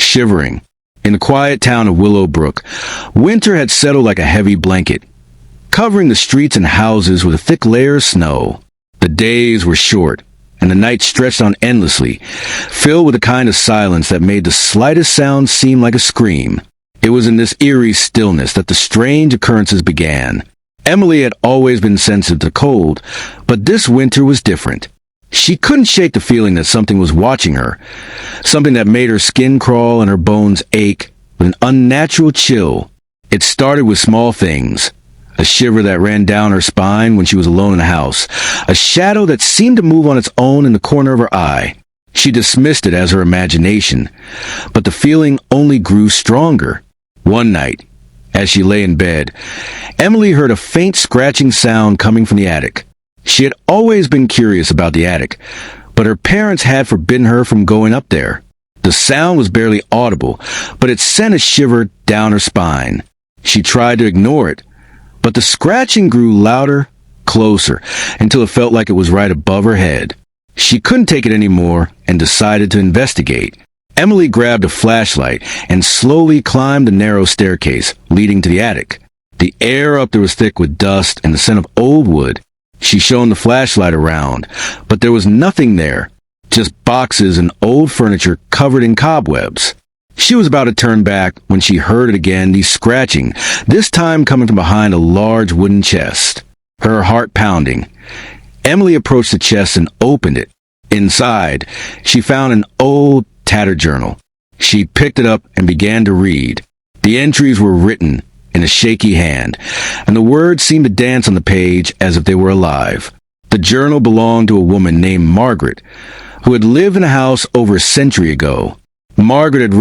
shivering. In the quiet town of Willowbrook, winter had settled like a heavy blanket, covering the streets and houses with a thick layer of snow. The days were short, and the night stretched on endlessly, filled with a kind of silence that made the slightest sound seem like a scream. It was in this eerie stillness that the strange occurrences began. Emily had always been sensitive to cold, but this winter was different. She couldn't shake the feeling that something was watching her, something that made her skin crawl and her bones ache with an unnatural chill. It started with small things. A shiver that ran down her spine when she was alone in the house. A shadow that seemed to move on its own in the corner of her eye. She dismissed it as her imagination, but the feeling only grew stronger. One night, as she lay in bed, Emily heard a faint scratching sound coming from the attic. She had always been curious about the attic, but her parents had forbidden her from going up there. The sound was barely audible, but it sent a shiver down her spine. She tried to ignore it, but the scratching grew louder, closer, until it felt like it was right above her head. She couldn't take it anymore and decided to investigate. Emily grabbed a flashlight and slowly climbed the narrow staircase leading to the attic. The air up there was thick with dust and the scent of old wood. She shone the flashlight around, but there was nothing there, just boxes and old furniture covered in cobwebs. She was about to turn back when she heard it again, the scratching, this time coming from behind a large wooden chest. Her heart pounding. Emily approached the chest and opened it. Inside, she found an old, tattered journal. She picked it up and began to read. The entries were written in a shaky hand, and the words seemed to dance on the page as if they were alive. The journal belonged to a woman named Margaret, who had lived in a house over a century ago. Margaret had written